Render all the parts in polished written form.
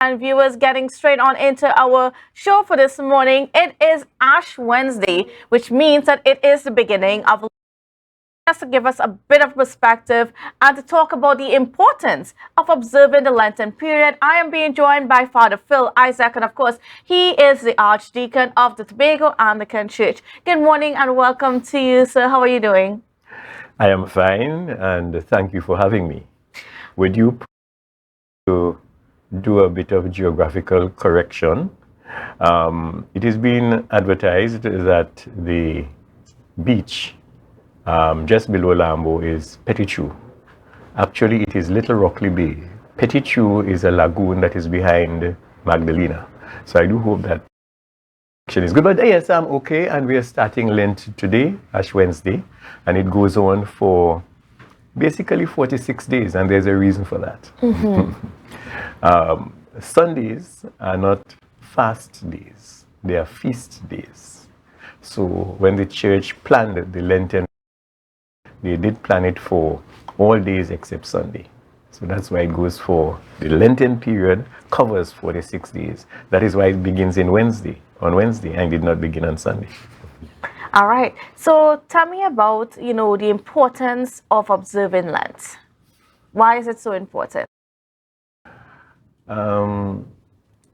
And viewers, getting straight on into our show for this morning. It is Ash Wednesday, which means that it is the beginning of just to give us a bit of perspective and to talk about the importance of observing the Lenten period. I am being joined by Father Phill Isaac, and of course, he is the Archdeacon of the Tobago Anglican Church. Good morning and welcome to you, sir. How are you doing? I am fine, and thank you for having me. Would you to do a bit of geographical correction? It has been advertised that the beach just below Lambo is Petitchou. Actually, it is Little Rockley Bay. Petitchou is a lagoon that is behind Magdalena. So I do hope that is good. But yes, I'm okay, and we are starting Lent today, Ash Wednesday, and it goes on for basically 46 days, and there's a reason for that. Sundays are not fast days, they are feast days. So when the church planned the Lenten, they did plan it for all days except Sunday. So that's why it goes for the Lenten period, covers 46 days. That is why it begins on Wednesday, and did not begin on Sunday. All right. So tell me about, the importance of observing Lent. Why is it so important?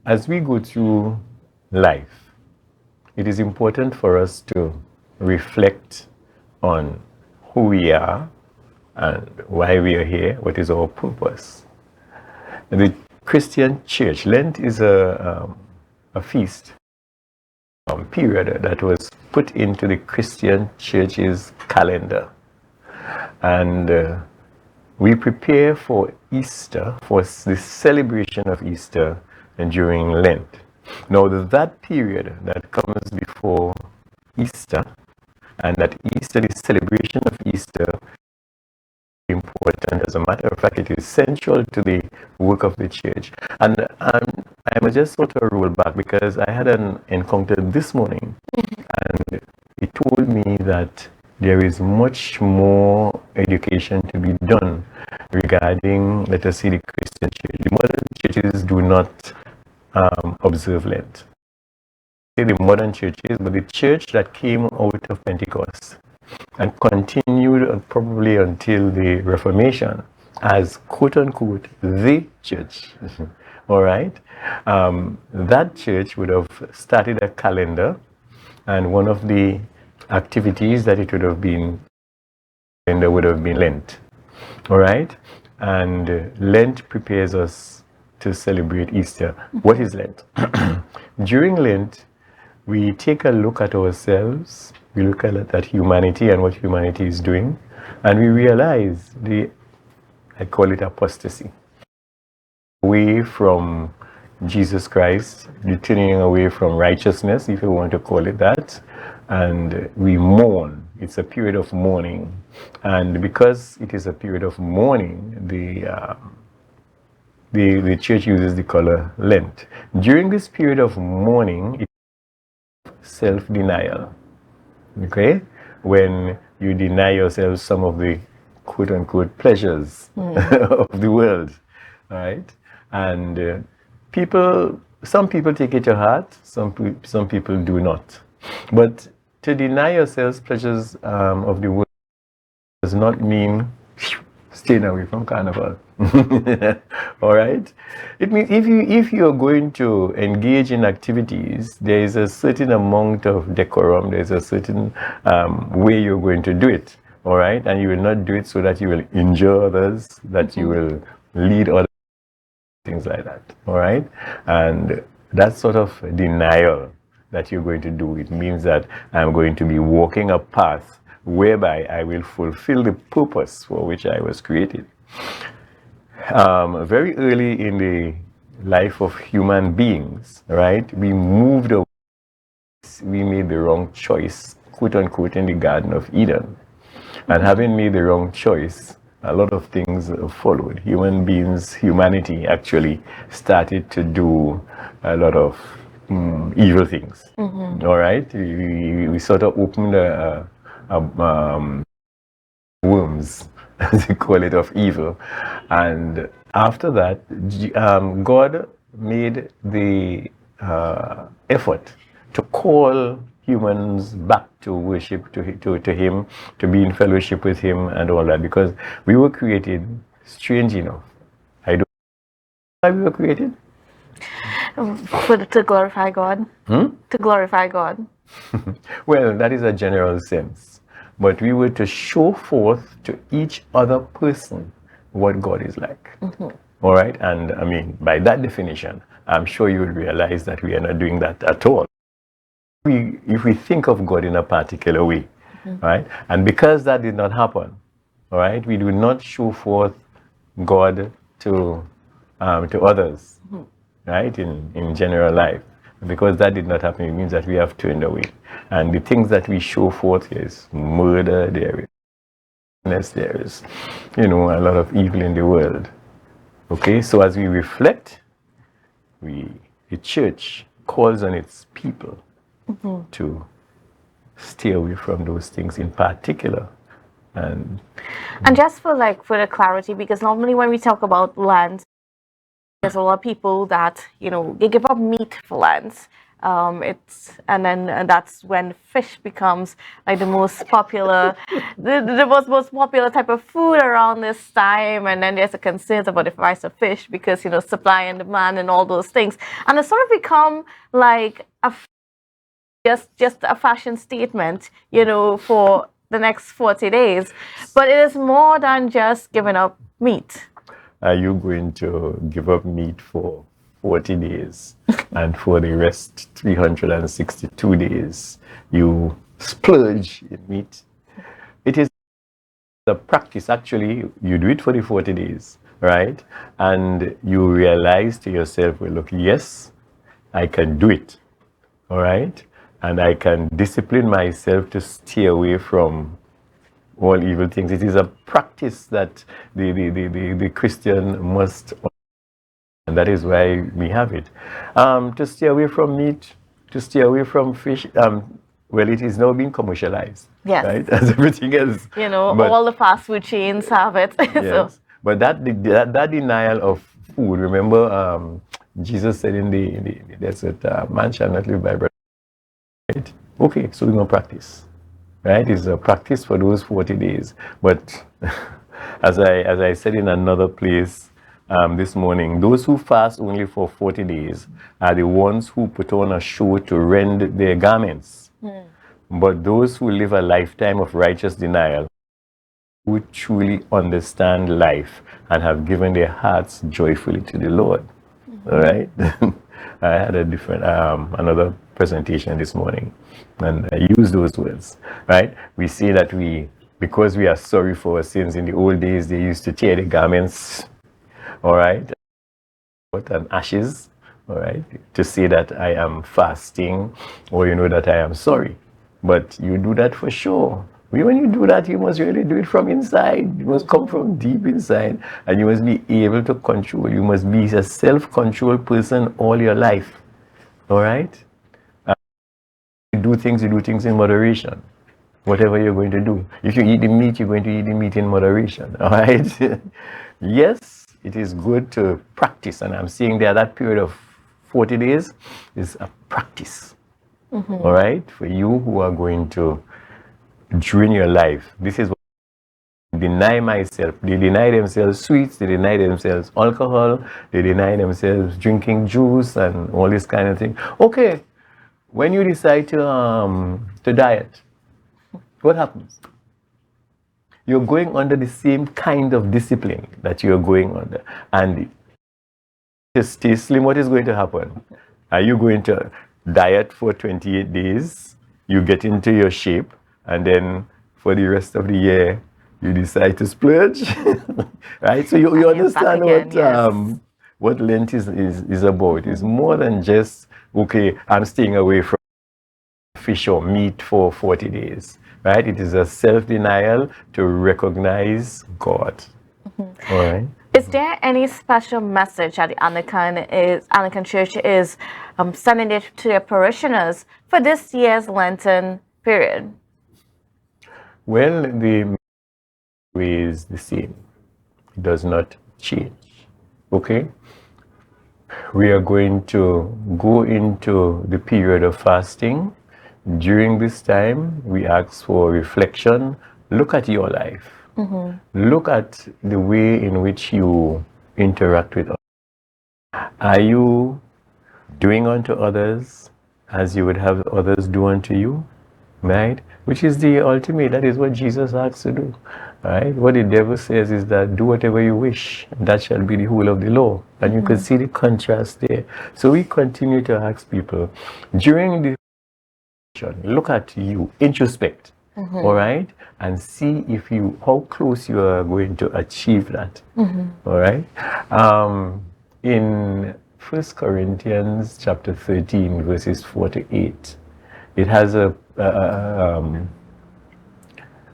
As we go through life, it is important for us to reflect on who we are and why we are here, what is our purpose. The Christian church, Lent is a feast period that was put into the Christian church's calendar. And we prepare for Easter, for the celebration of Easter during Lent. Now, that period that comes before Easter, and that Easter, the celebration of Easter, is important. As a matter of fact, it is central to the work of the church. And I must just sort of roll back, because I had an encounter this morning, and it told me that there is much more education to be done regarding, let us say, the Christian church. The modern churches do not observe Lent. The modern churches, but the church that came out of Pentecost and continued probably until the Reformation as quote-unquote the church, all right? That church would have started a calendar, and one of the activities that it would have been, and there would have been Lent, all right? And Lent prepares us to celebrate Easter. What is Lent? During Lent, we take a look at ourselves, we look at humanity and what humanity is doing, and we realize I call it apostasy. Away from Jesus Christ, turning away from righteousness, if you want to call it that, and we mourn. It's a period of mourning, and because it is a period of mourning, the church uses the color Lent. During this period of mourning, it's self-denial. Okay, when you deny yourself some of the quote-unquote pleasures of the world, right? And some people take it to heart, some people do not. But to deny yourselves pleasures of the world does not mean staying away from carnival. All right? It means if you're going to engage in activities, there is a certain amount of decorum, there's a certain way you're going to do it. All right? And you will not do it so that you will injure others, that you will lead others, things like that. All right? And that sort of denial that you're going to do, it means that I'm going to be walking a path whereby I will fulfill the purpose for which I was created. Very early in the life of human beings, right, we moved away, we made the wrong choice, quote unquote, in the Garden of Eden. And having made the wrong choice, a lot of things followed. Humanity actually started to do a lot of evil things. All right? We sort of opened worms, as they call it, of evil. And after that, God made the effort to call humans back to worship to him, to be in fellowship with him and all that, because we were created strange enough. I don't know why we were created. To glorify God. To glorify God. Well, that is a general sense. But we were to show forth to each other person what God is like. All right? And I mean, by that definition, I'm sure you will realize that we are not doing that at all. If we think of God in a particular way, right? And because that did not happen, all right, we do not show forth God to others, right, in general life. Because that did not happen, it means that we have turned away. And the things that we show forth is murder, there is wickedness, there is, a lot of evil in the world. Okay, so as we reflect, the church calls on its people to stay away from those things in particular. And just for like further clarity, because normally when we talk about Lent, there's a lot of people that they give up meat for Lent. And that's when fish becomes like the most popular, the most popular type of food around this time. And then there's a concern about the price of fish because supply and demand and all those things, and it's sort of become like just a fashion statement, for the next 40 days. But it is more than just giving up meat. are you going to give up meat for 40 days and for the rest 362 days you splurge in meat? It is the practice. Actually, you do it for the 40 days, right? And you realize to yourself, well, look, yes, I can do it, all right? And I can discipline myself to stay away from all evil things. It is a practice that the Christian must, and that is why we have it. To stay away from meat, to stay away from fish, well, it is now being commercialized, Yes. right? As everything else. But all the fast food chains have it. Yes. But that denial of food, remember, Jesus said in the desert, man shall not live by bread. Right? Okay, so we're going to practice. Right? It's a practice for those 40 days. But as I said in another place this morning, those who fast only for 40 days are the ones who put on a show to rend their garments. But those who live a lifetime of righteous denial, who truly understand life and have given their hearts joyfully to the Lord. All right? I had a different, another presentation this morning, and I used those words, right? We say that because we are sorry for our sins. In the old days, they used to tear the garments, all right, and ashes, all right, to say that I am fasting, or that I am sorry. But you do that for sure. When you do that, you must really do it from inside. You must come from deep inside, and you must be able to control. You must be a self-controlled person all your life. All right? You do things in moderation. Whatever you're going to do. If you eat the meat, you're going to eat the meat in moderation. All right? Yes, it is good to practice. And I'm saying that period of 40 days is a practice. All right? For you who are going to, during your life, this is what I deny myself. They deny themselves sweets, they deny themselves alcohol, they deny themselves drinking juice and all this kind of thing. Okay, when you decide to diet, what happens? You're going under the same kind of discipline that you're going under. And to stay slim, what is going to happen? Are you going to diet for 28 days? You get into your shape, and then for the rest of the year, you decide to splurge, right? So you understand what Lent is about. It's more than just, okay, I'm staying away from fish or meat for 40 days, right? It is a self-denial to recognize God. All right? Is there any special message that the Anglican Church is sending it to their parishioners for this year's Lenten period? Well, the way is the same. It does not change. Okay? we are going to go into the period of fasting. During this time, we ask for reflection. Look at your life. Look at the way in which you interact with others. Are you doing unto others as you would have others do unto you? Right? Which is the ultimate. That is what Jesus asks to do. Right? What the devil says is that do whatever you wish, and that shall be the whole of the law. And you can see the contrast there. So we continue to ask people during the look at you, introspect, all right, and see if you how close you are going to achieve that. All right. In 1 Corinthians chapter 13, verses 4 to 8, it has well,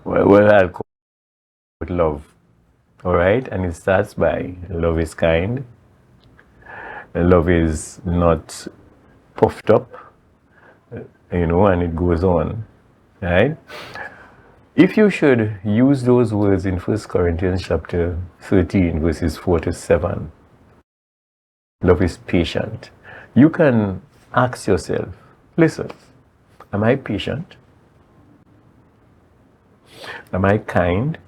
I'll call it love. All right, and it starts by love is kind, love is not puffed up, and it goes on, right? If you should use those words in 1 Corinthians chapter 13, verses 4 to 7, love is patient. You can ask yourself, listen, am I patient? Am I kind?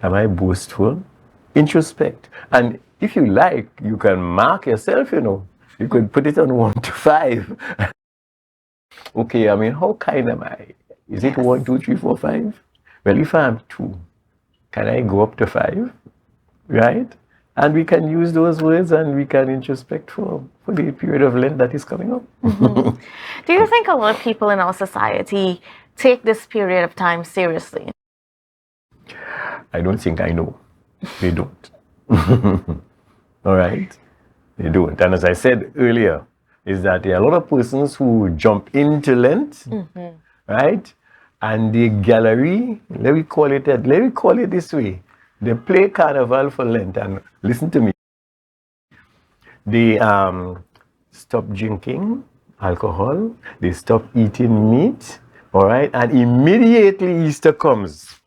Am I boastful? Introspect. And if you like, you can mark yourself, You could put it on 1 to 5. Okay, I mean, how kind am I? Is it 1, 2, 3, 4, 5? Well, if I'm 2, can I go up to 5? Right? And we can use those words and we can introspect for the period of Lent that is coming up. Do you think a lot of people in our society take this period of time seriously? I don't think I know. They don't. All right? They don't. And as I said earlier, is that there are a lot of persons who jump into Lent, right? And the gallery, let me call it this way. They play carnival for Lent, and listen to me. They stop drinking alcohol, they stop eating meat, all right? And immediately Easter comes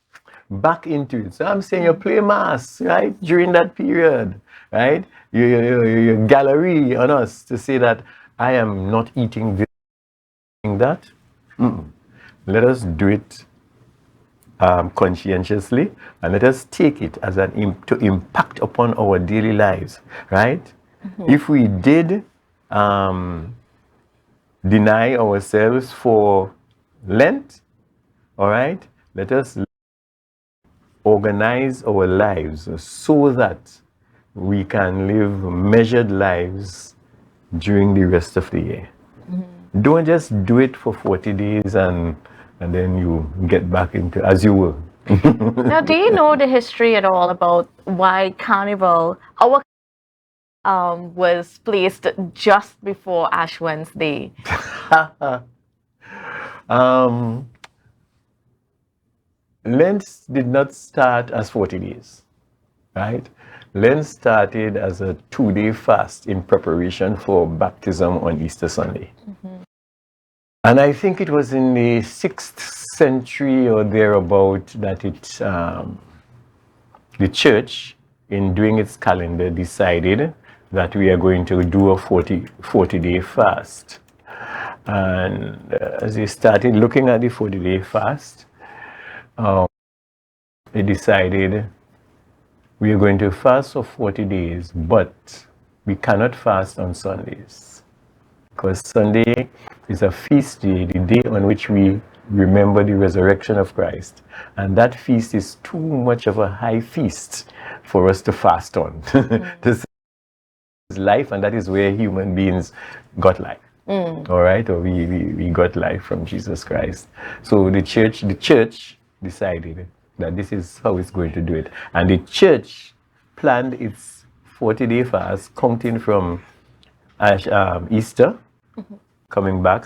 back into it. So I'm saying you play mass, right? During that period, right? You gallery on us to say that I am not eating this, that. Let us do it conscientiously, and let us take it as to impact upon our daily lives, right? If we did deny ourselves for Lent, all right, let us organize our lives so that we can live measured lives during the rest of the year. Don't just do it for 40 days and then you get back into as you were. Now, do you know the history at all about why Carnival, was placed just before Ash Wednesday? Lent did not start as 40 days, right? Lent started as a 2-day fast in preparation for baptism on Easter Sunday. And I think it was in the 6th century or thereabout that the church, in doing its calendar, decided that we are going to do a 40-day fast. And as they started looking at the 40-day fast, they decided we are going to fast for 40 days, but we cannot fast on Sundays. Because Sunday is a feast day, the day on which we remember the resurrection of Christ. And that feast is too much of a high feast for us to fast on. This is life, and that is where human beings got life. All right, or we got life from Jesus Christ. So the church decided that this is how it's going to do it. And the church planned its 40-day fast, counting from Easter, coming back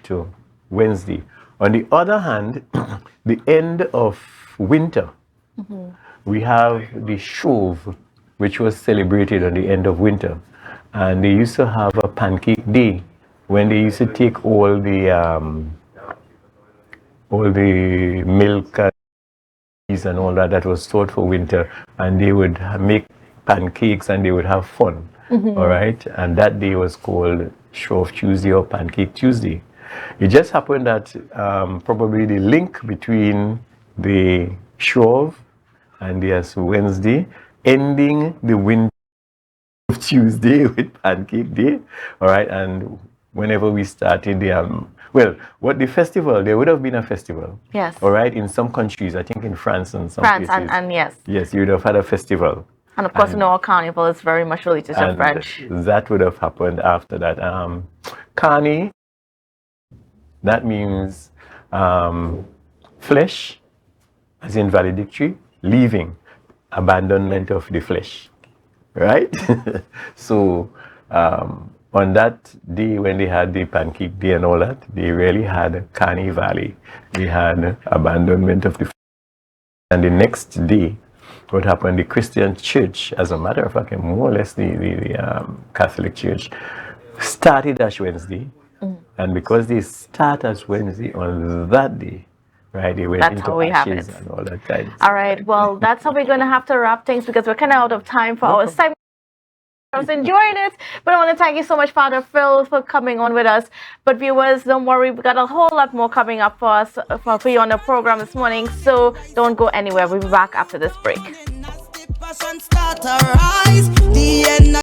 to Wednesday. On the other hand, the end of winter, we have the Shove, which was celebrated on the end of winter. And they used to have a pancake day when they used to take all the milk and cheese and all that was stored for winter, and they would make pancakes and they would have fun. All right. And that day was called Shrove Tuesday or Pancake Tuesday. It just happened that probably the link between the Shrove and the Ash Wednesday, ending the winter of Tuesday with Pancake Day. All right. And whenever we started the well, what the festival, there would have been a festival. Yes. All right. In some countries, I think in France and some France places. and yes. Yes, you would have had a festival. And of course, our carnival is very much related to And French. that would have happened after that. Carni, that means flesh, as in valedictory, leaving, abandonment of the flesh, right? So on that day when they had the Pancake Day and all that, they really had Carni Valley. They had abandonment of the flesh. And the next day, what happened, the Christian church, as a matter of fact, and more or less the Catholic church, started Ash Wednesday. And because they start Ash Wednesday on that day, right, they went That's into how we have ashes it. and all that time. All right. Well, that's how we're going to have to wrap things because we're kind of out of time for our segment. I was enjoying it, but I want to thank you so much, Father Phill, for coming on with us. But viewers, don't worry, we got a whole lot more coming up for us, for you on the program this morning. So don't go anywhere. We'll be back after this break.